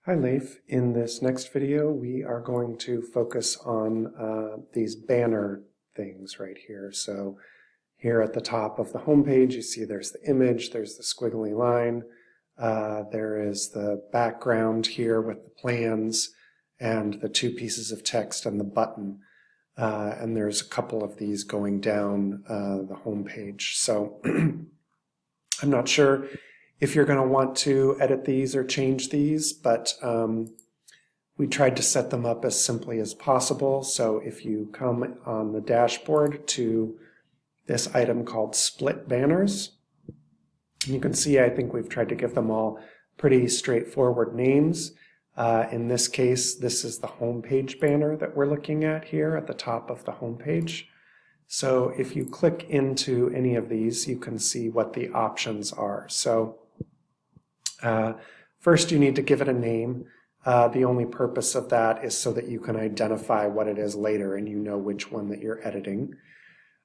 Hi Leif. In this next video we are going to focus on these banner things right here. So here at the top of the home page you see there's the image, there's the squiggly line, there is the background here with the plans and the two pieces of text and the button. And there's a couple of these going down the home page. So I'm not sure if you're going to want to edit these or change these, but we tried to set them up as simply as possible. So if you come on the dashboard to this item called Split Banners, you can see I think we've tried to give them all pretty straightforward names. In this case, this is the home page banner that we're looking at here at the top of the home page. So if you click into any of these, you can see what the options are. So first you need to give it a name. The only purpose of that is so that you can identify what it is later and you know which one that you're editing.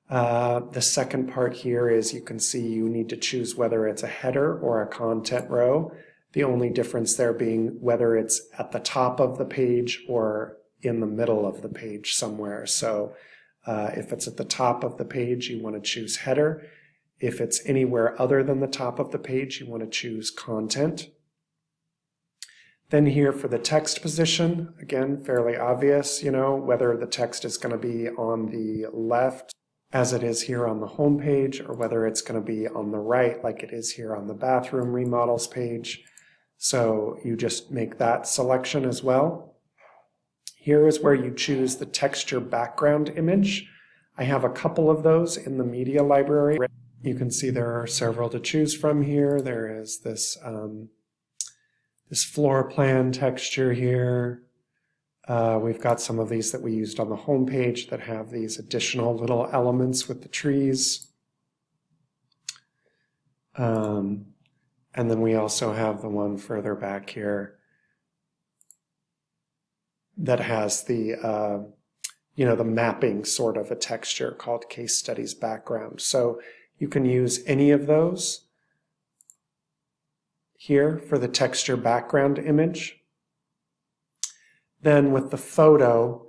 The second part here is you can see you need to choose whether it's a header or a content row. The only difference there being whether it's at the top of the page or in the middle of the page somewhere. So if it's at the top of the page, you want to choose header. If it's anywhere other than the top of the page, you want to choose content. Then here for the text position, again, fairly obvious, whether the text is going to be on the left as it is here on the home page, or whether it's going to be on the right like it is here on the bathroom remodels page. So you just make that selection as well. Here is where you choose the texture background image. I have a couple of those in the media library. You can see there are several to choose from here. There is this, this floor plan texture here. We've got some of these that we used on the home page that have these additional little elements with the trees. And then we also have the one further back here that has the, the mapping sort of a texture called Case Studies Background. So you can use any of those here for the texture background image. Then with the photo,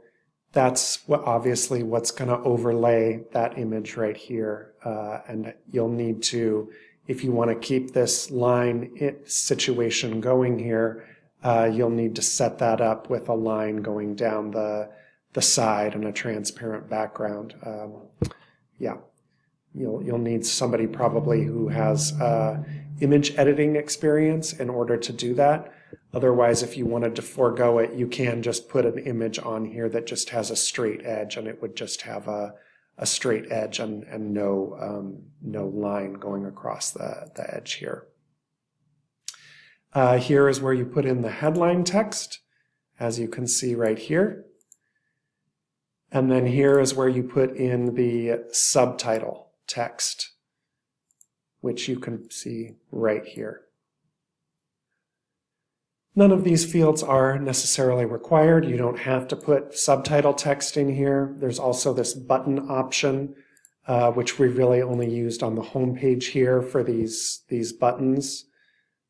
that's obviously what's going to overlay that image right here. And you'll need to, if you want to keep this line situation going here, you'll need to set that up with a line going down the side and a transparent background. You'll need somebody probably who has image editing experience in order to do that. Otherwise, if you wanted to forego it, you can just put an image on here that just has a straight edge, and it would just have a straight edge and no line going across the edge here. Here is where you put in the headline text, as you can see right here. And then here is where you put in the subtitle text, which you can see right here. None of these fields are necessarily required. You don't have to put subtitle text in here. There's also this button option, which we really only used on the home page here for these buttons.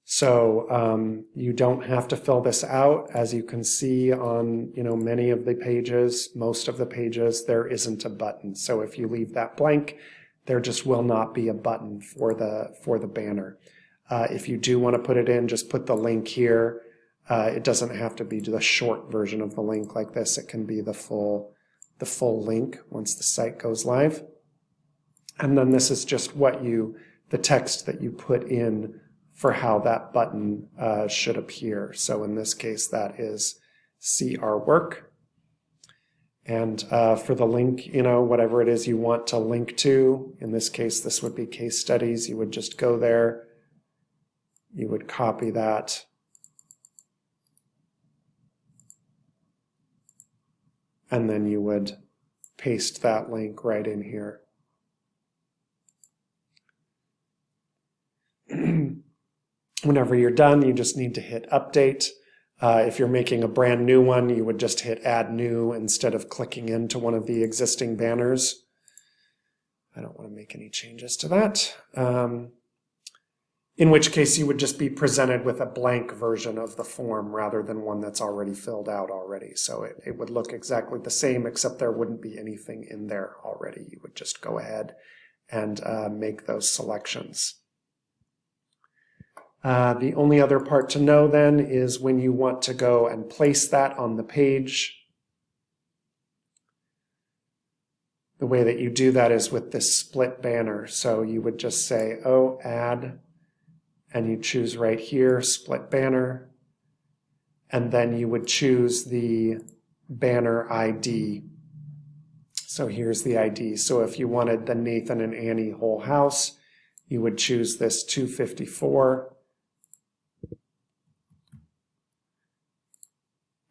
So you don't have to fill this out. As you can see on many of the pages, most of the pages, there isn't a button. So if you leave that blank, there just will not be a button for the banner. If you do want to put it in, just put the link here. It doesn't have to be the short version of the link like this. It can be the full link once the site goes live. And then this is just the text that you put in for how that button should appear. So in this case, that is see our work. And for the link, whatever it is you want to link to, in this case, this would be case studies. You would just go there. You would copy that. And then you would paste that link right in here. Whenever you're done, you just need to hit update. If you're making a brand new one, you would just hit add new instead of clicking into one of the existing banners. I don't want to make any changes to that. in which case you would just be presented with a blank version of the form rather than one that's already filled out already. So it would look exactly the same, except there wouldn't be anything in there already. You would just go ahead and make those selections. The only other part to know then is when you want to go and place that on the page. The way that you do that is with this split banner. So you would just say, oh, add, and you choose right here, split banner, and then you would choose the banner ID. So here's the ID. So if you wanted the Nathan and Annie whole house, you would choose this 254.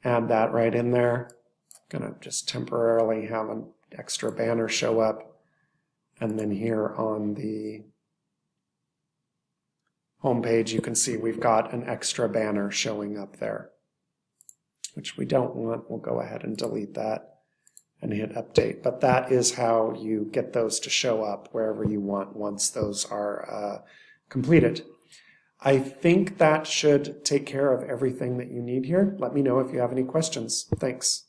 Add that right in there. I'm gonna just temporarily have an extra banner show up. And then here on the home page, you can see we've got an extra banner showing up there, which we don't want. We'll go ahead and delete that and hit update. But that is how you get those to show up wherever you want once those are completed. I think that should take care of everything that you need here. Let me know if you have any questions. Thanks.